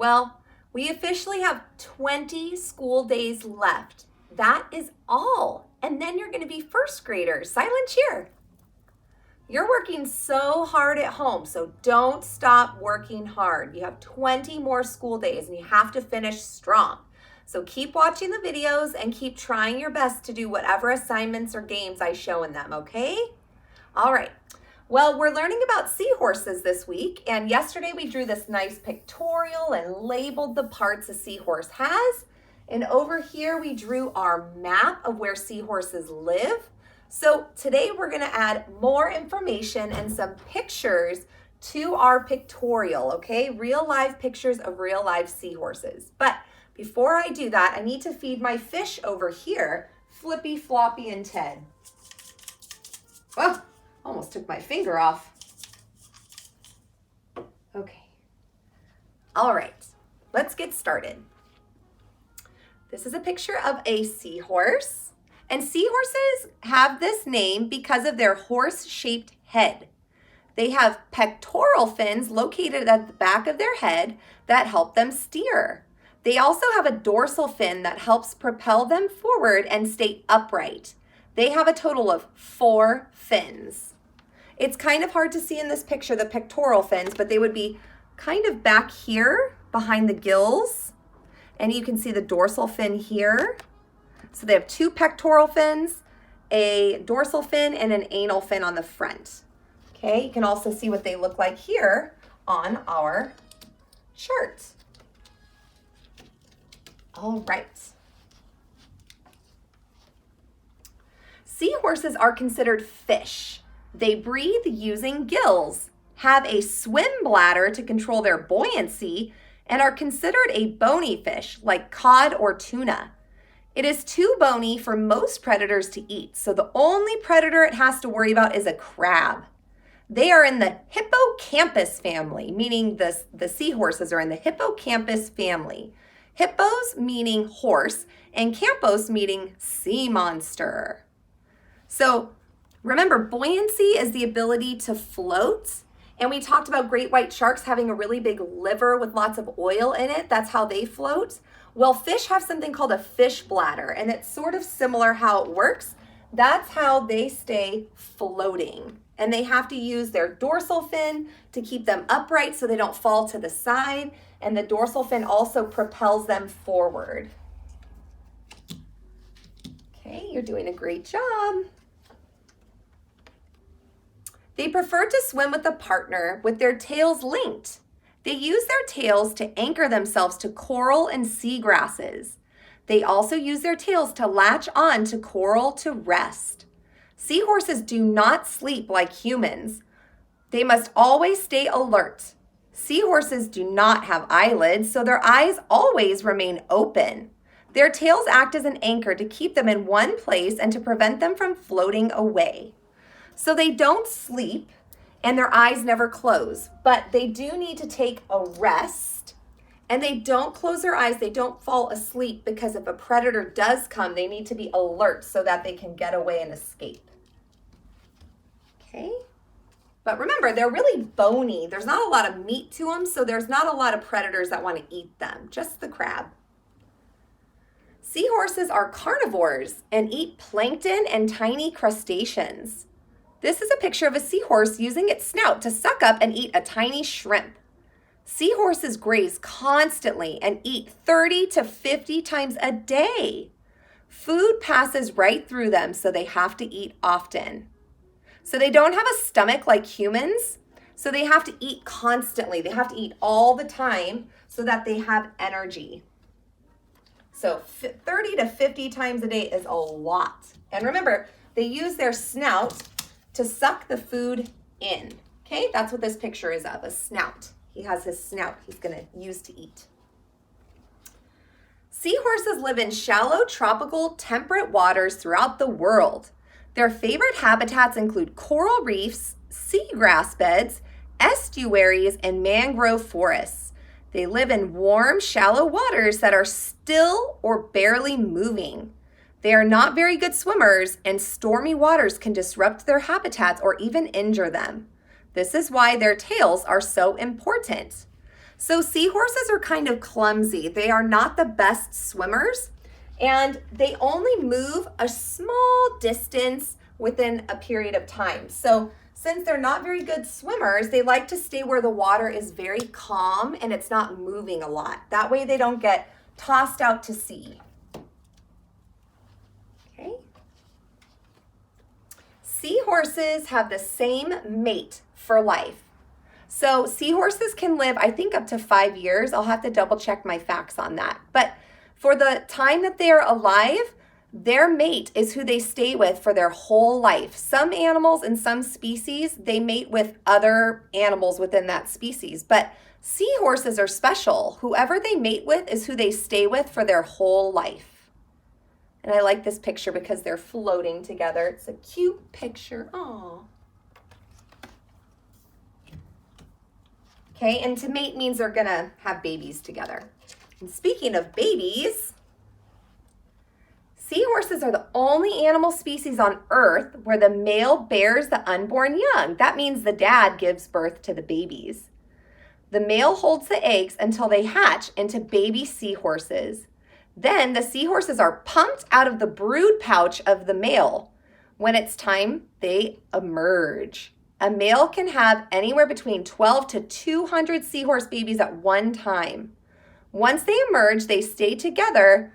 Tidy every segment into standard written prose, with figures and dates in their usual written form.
Well, we officially have 20 school days left. That is all. And then you're going to be first graders. Silent cheer. You're working so hard at home, so don't stop working hard. You have 20 more school days and you have to finish strong. So keep watching the videos and keep trying your best to do whatever assignments or games I show in them, okay? All right. Well, we're learning about seahorses this week, and yesterday we drew this nice pictorial and labeled the parts a seahorse has. And over here we drew our map of where seahorses live. So today we're going to add more information and some pictures to our pictorial, okay? Real live pictures of real live seahorses. But before I do that, I need to feed my fish over here, Flippy, Floppy, and Ted. Oh, almost took my finger off. Okay. All right, let's get started. This is a picture of a seahorse. And seahorses have this name because of their horse-shaped head. They have pectoral fins located at the back of their head that help them steer. They also have a dorsal fin that helps propel them forward and stay upright. They have a total of 4 fins. It's kind of hard to see in this picture the pectoral fins, but they would be kind of back here behind the gills. And you can see the dorsal fin here. So they have 2 pectoral fins, a dorsal fin, and an anal fin on the front. Okay, you can also see what they look like here on our chart. All right. Seahorses are considered fish. They breathe using gills, have a swim bladder to control their buoyancy, and are considered a bony fish like cod or tuna. It is too bony for most predators to eat, so the only predator it has to worry about is a crab. They are in the hippocampus family, meaning the seahorses are in the hippocampus family. Hippos meaning horse, and campos meaning sea monster. So remember, buoyancy is the ability to float. And we talked about great white sharks having a really big liver with lots of oil in it. That's how they float. Well, fish have something called a fish bladder, and it's sort of similar how it works. That's how they stay floating. And they have to use their dorsal fin to keep them upright so they don't fall to the side. And the dorsal fin also propels them forward. Okay, you're doing a great job. They prefer to swim with a partner with their tails linked. They use their tails to anchor themselves to coral and seagrasses. They also use their tails to latch on to coral to rest. Seahorses do not sleep like humans. They must always stay alert. Seahorses do not have eyelids, so their eyes always remain open. Their tails act as an anchor to keep them in one place and to prevent them from floating away. So they don't sleep and their eyes never close, but they do need to take a rest, and they don't close their eyes. They don't fall asleep because if a predator does come, they need to be alert so that they can get away and escape. Okay. But remember, they're really bony. There's not a lot of meat to them, so there's not a lot of predators that want to eat them, just the crab. Seahorses are carnivores and eat plankton and tiny crustaceans. This is a picture of a seahorse using its snout to suck up and eat a tiny shrimp. Seahorses graze constantly and eat 30 to 50 times a day. Food passes right through them, so they have to eat often. So they don't have a stomach like humans, so they have to eat constantly. They have to eat all the time so that they have energy. So 30 to 50 times a day is a lot. And remember, they use their snout to suck the food in. Okay, that's what this picture is of, a snout. He has his snout he's gonna use to eat. Seahorses live in shallow, tropical, temperate waters throughout the world. Their favorite habitats include coral reefs, seagrass beds, estuaries, and mangrove forests. They live in warm, shallow waters that are still or barely moving. They are not very good swimmers, and stormy waters can disrupt their habitats or even injure them. This is why their tails are so important. So seahorses are kind of clumsy. They are not the best swimmers, and they only move a small distance within a period of time. So since they're not very good swimmers, they like to stay where the water is very calm and it's not moving a lot. That way they don't get tossed out to sea. Okay. Seahorses have the same mate for life. So seahorses can live, I think, up to 5 years. I'll have to double check my facts on that. But for the time that they are alive, their mate is who they stay with for their whole life. Some animals and some species, they mate with other animals within that species. But seahorses are special. Whoever they mate with is who they stay with for their whole life. And I like this picture because they're floating together. It's a cute picture. Aww. Okay, and to mate means they're gonna have babies together. And speaking of babies, seahorses are the only animal species on Earth where the male bears the unborn young. That means the dad gives birth to the babies. The male holds the eggs until they hatch into baby seahorses. Then the seahorses are pumped out of the brood pouch of the male. When it's time, they emerge. A male can have anywhere between 12 to 200 seahorse babies at one time. Once they emerge, they stay together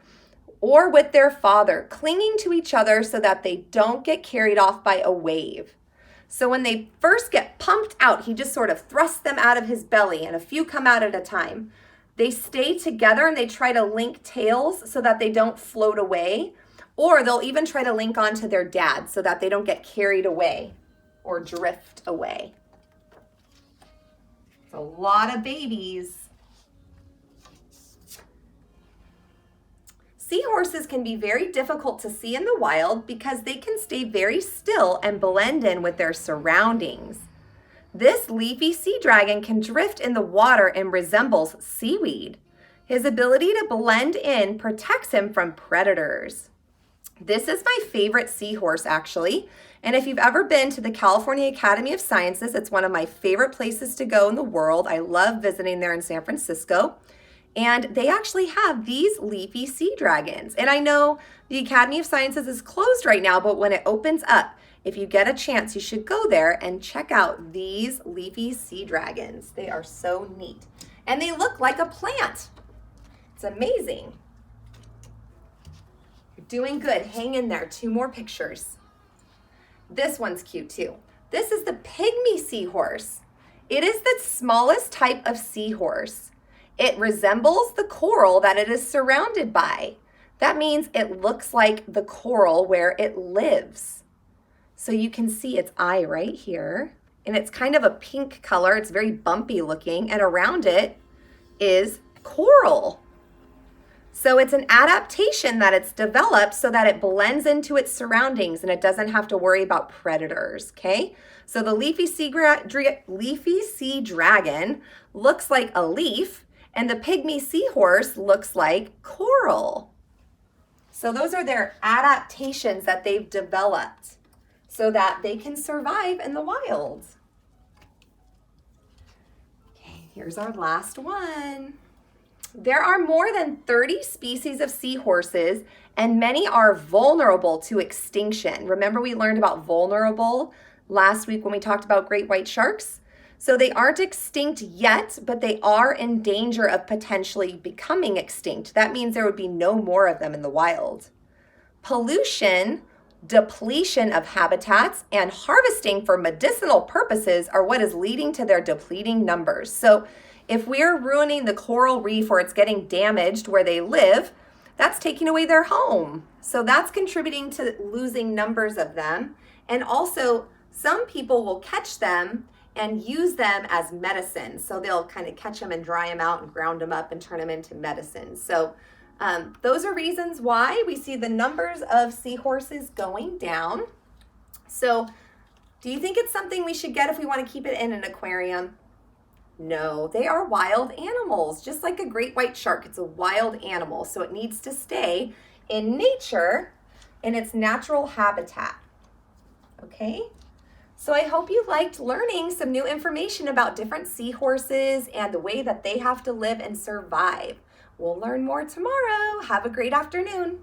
or with their father, clinging to each other so that they don't get carried off by a wave. So when they first get pumped out, he just sort of thrusts them out of his belly, and a few come out at a time. They stay together and they try to link tails so that they don't float away, or they'll even try to link onto their dad so that they don't get carried away or drift away. It's a lot of babies. Seahorses can be very difficult to see in the wild because they can stay very still and blend in with their surroundings. This leafy sea dragon can drift in the water and resembles seaweed. His ability to blend in protects him from predators. This is my favorite seahorse, actually. And if you've ever been to the California Academy of Sciences, it's one of my favorite places to go in the world. I love visiting there in San Francisco. And they actually have these leafy sea dragons. And I know the Academy of Sciences is closed right now, but when it opens up, if you get a chance, you should go there and check out these leafy sea dragons. They are so neat. And they look like a plant. It's amazing. You're doing good. Hang in there. 2 more pictures. This one's cute too. This is the Pygmy Seahorse. It is the smallest type of seahorse. It resembles the coral that it is surrounded by. That means it looks like the coral where it lives. So you can see its eye right here, and it's kind of a pink color. It's very bumpy looking, and around it is coral. So it's an adaptation that it's developed so that it blends into its surroundings and it doesn't have to worry about predators, okay? So the leafy sea dragon looks like a leaf, and the Pygmy Seahorse looks like coral. So those are their adaptations that they've developed so that they can survive in the wild. Okay, here's our last one. There are more than 30 species of seahorses, and many are vulnerable to extinction. Remember, we learned about vulnerable last week when we talked about great white sharks? So they aren't extinct yet, but they are in danger of potentially becoming extinct. That means there would be no more of them in the wild. Pollution, depletion of habitats, and harvesting for medicinal purposes are what is leading to their depleting numbers. So if we're ruining the coral reef or it's getting damaged where they live, that's taking away their home. So that's contributing to losing numbers of them. And also, some people will catch them and use them as medicine. So they'll kind of catch them and dry them out and ground them up and turn them into medicine. So those are reasons why we see the numbers of seahorses going down. So do you think it's something we should get if we want to keep it in an aquarium? No, they are wild animals, just like a great white shark. It's a wild animal, so it needs to stay in nature in its natural habitat. Okay? So I hope you liked learning some new information about different seahorses and the way that they have to live and survive. We'll learn more tomorrow. Have a great afternoon.